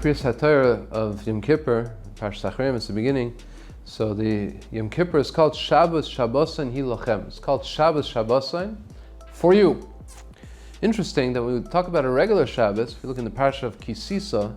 Kriyas HaTorah of Yom Kippur, Parashat Acharayim, it's the beginning. So the Yom Kippur is called Shabbos Shabbosain Hilochem. It's called Shabbos Shabbosain for you. Interesting that when we talk about a regular Shabbos, if you look in the Parasha of Kisisa,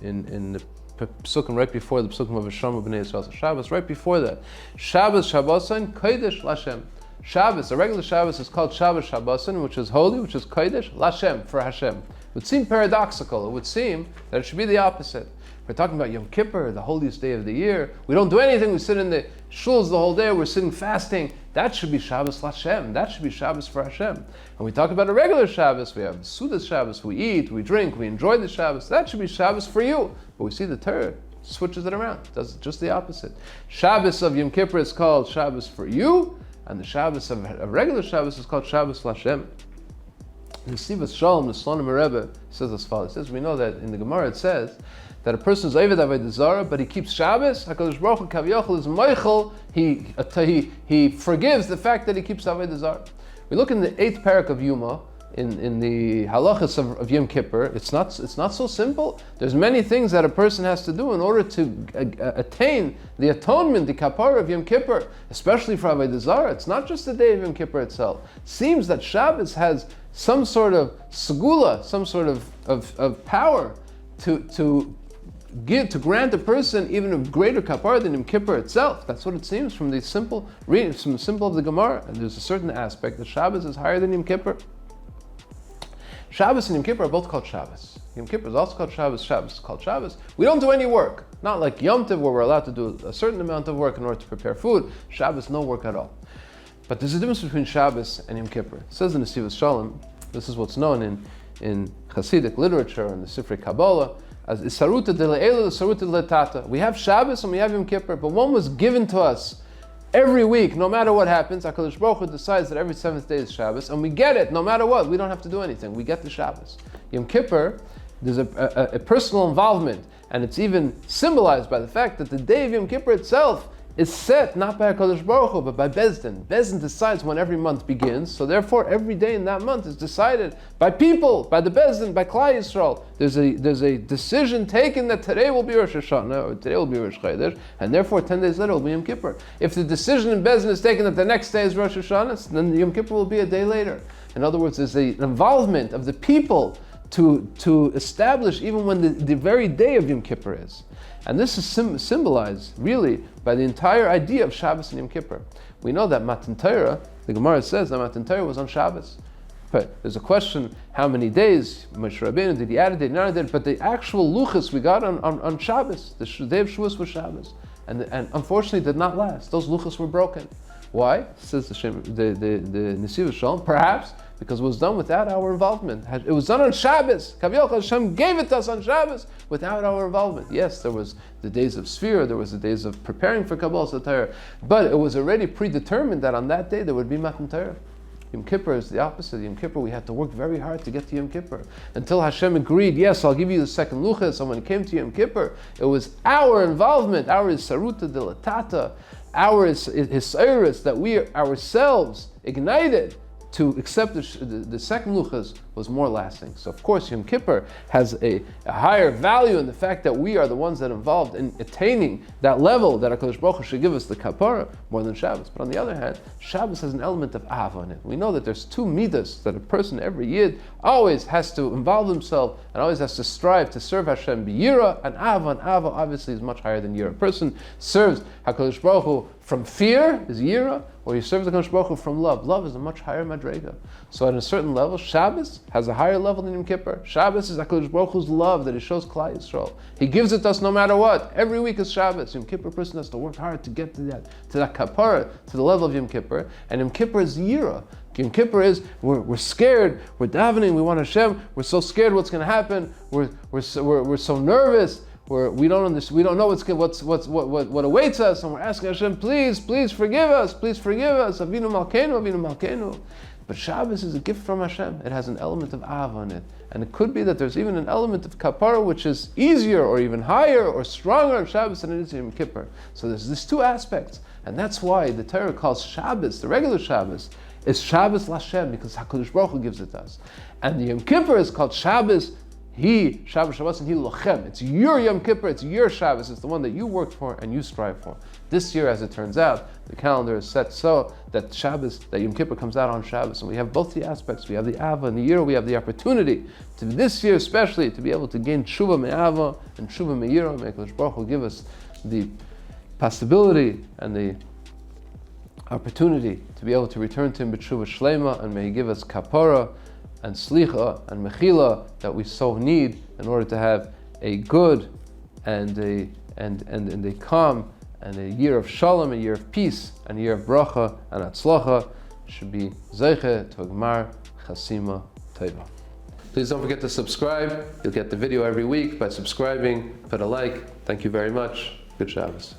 in the Psukim right before the Psukim of Hashem B'nai Yisrael, Shabbos right before that, Shabbos Shabbosain Kodesh Lashem. Shabbos, a regular Shabbos is called Shabbos Shabbosain, which is holy, which is Kodesh Lashem, for Hashem. It would seem paradoxical. It would seem that it should be the opposite. We're talking about Yom Kippur, the holiest day of the year. We don't do anything. We sit in the shuls the whole day. We're sitting fasting. That should be Shabbos Lashem. That should be Shabbos for Hashem. And we talk about a regular Shabbos. We have Sudas Shabbos. We eat, we drink, we enjoy the Shabbos. That should be Shabbos for you. But we see the Torah switches it around. Does just the opposite. Shabbos of Yom Kippur is called Shabbos for you, and the Shabbos of a regular Shabbos is called Shabbos Lashem. The Sivas Shalom, the Slonim Rebbe, says as follows. It says, we know that in the Gemara it says that a person is Oved Avodah Zarah, but he keeps Shabbos. HaKadosh Baruch Hu Kaviyachol is Moichel. He forgives the fact that he keeps Avodah Zarah. We look in the 8th parak of Yuma, in the halachas of Yom Kippur. It's not so simple. There's many things that a person has to do in order to attain the atonement, the kapara of Yom Kippur, especially for Avodah Zarah. It's not just the day of Yom Kippur itself. It seems that Shabbos has some sort of segula, some sort of power to grant a person even a greater kapara than Yom Kippur itself. That's what it seems from the simple reading, from the simple of the Gemara. And there's a certain aspect that Shabbos is higher than Yom Kippur. Shabbos and Yom Kippur are both called Shabbos. Yom Kippur is also called Shabbos. Shabbos is called Shabbos. We don't do any work. Not like Yom Tov, where we're allowed to do a certain amount of work in order to prepare food. Shabbos, no work at all. But there's a difference between Shabbos and Yom Kippur. It says in the Sivas Shalom, this is what's known in Hasidic literature and the Sifrei Kabbalah, as Isaruta de Le'ela, Isaruta de Le'tata. We have Shabbos and we have Yom Kippur, but one was given to us every week, no matter what happens. HaKadosh Baruch Hu decides that every 7th day is Shabbos, and we get it no matter what. We don't have to do anything. We get the Shabbos. Yom Kippur, there's a personal involvement, and it's even symbolized by the fact that the day of Yom Kippur itself is set not by HaKadosh Baruch Hu, but by Bezdin. Bezdin decides when every month begins, so therefore every day in that month is decided by people, by the Bezdin, by Klal Yisrael. There's a decision taken that today will be Rosh Hashanah, or today will be Rosh Chodesh, and therefore 10 days later will be Yom Kippur. If the decision in Bezdin is taken that the next day is Rosh Hashanah, then Yom Kippur will be a day later. In other words, there's an involvement of the people to establish even when the very day of Yom Kippur is. And this is symbolized really by the entire idea of Shabbos and Yom Kippur. We know that Matan Torah, the Gemara says that Matan Torah was on Shabbos. But there's a question, how many days Moshe Rabbeinu did he add it, did he not add it? But the actual luchas we got on Shabbos, the day of Shavuos was Shabbos. And unfortunately did not last. Those luchas were broken. Why? Says the Nesivos Shalom, perhaps because it was done without our involvement. It was done on Shabbos. Kaviyachol Hashem gave it to us on Shabbos without our involvement. Yes, there was the days of Sfira, there was the days of preparing for Kabbalah Torah, but it was already predetermined that on that day there would be Matan Torah. Yom Kippur is the opposite. Yom Kippur, we had to work very hard to get to Yom Kippur. Until Hashem agreed, yes, I'll give you the second luchas. And when it came to Yom Kippur, it was our involvement, our Isaruta de Latata, our Hisayrus, that we ourselves ignited to accept the second luchas was more lasting. So of course Yom Kippur has a higher value in the fact that we are the ones that are involved in attaining that level that HaKadosh Baruch Hu should give us the kapara more than Shabbos. But on the other hand, Shabbos has an element of ahava in it. We know that there's 2 midas that a person, every yid, always has to involve himself and always has to strive to serve Hashem b'yira, and ahava obviously is much higher than yira. A person serves HaKadosh Baruch Hu from fear, is yira, or he serves HaKadosh Baruch Hu from love. Love is a much higher madrega. So at a certain level, Shabbos has a higher level than Yom Kippur. Shabbos is HaKadosh Baruch Hu's love that he shows Klal Yisrael. He gives it to us no matter what. Every week is Shabbos. Yom Kippur person has to work hard to get to that kapara, to the level of Yom Kippur. And Yom Kippur is yira. Yom Kippur is we're scared, we're davening, we want Hashem, we're so scared what's going to happen, we're so nervous. We don't know what awaits us, and we're asking Hashem, please forgive us, Avinu Malkeinu. But Shabbos is a gift from Hashem. It has an element of ahava in it, and it could be that there's even an element of kapara which is easier or even higher or stronger on Shabbos than it is in Yom Kippur. So there's these 2 aspects, and that's why the Torah calls Shabbos, the regular Shabbos, is Shabbos Lashem, because HaKadosh Baruch Hu gives it to us, and the Yom Kippur is called Shabbos He Shabbos Shabbos and he lochem. It's your Yom Kippur. It's your Shabbos. It's the one that you worked for and you strive for. This year, as it turns out, the calendar is set so that Shabbos, that Yom Kippur comes out on Shabbos, and we have both the aspects. We have the Ava and the Yira. We have the opportunity to this year, especially, to be able to gain Tshuva Me'ava and Tshuva Me'ira. May HaKadosh Baruch Hu give us the possibility and the opportunity to be able to return to Him b'Tshuva Shlema, and may He give us Kapara and Slicha and Mechila that we so need in order to have a good and a calm and a year of Shalom, a year of peace, and a year of Bracha and Atzlacha. Should be Zeiche to Gmar Chasima Teva. Please don't forget to subscribe. You'll get the video every week by subscribing. Put a like. Thank you very much. Good Shabbos.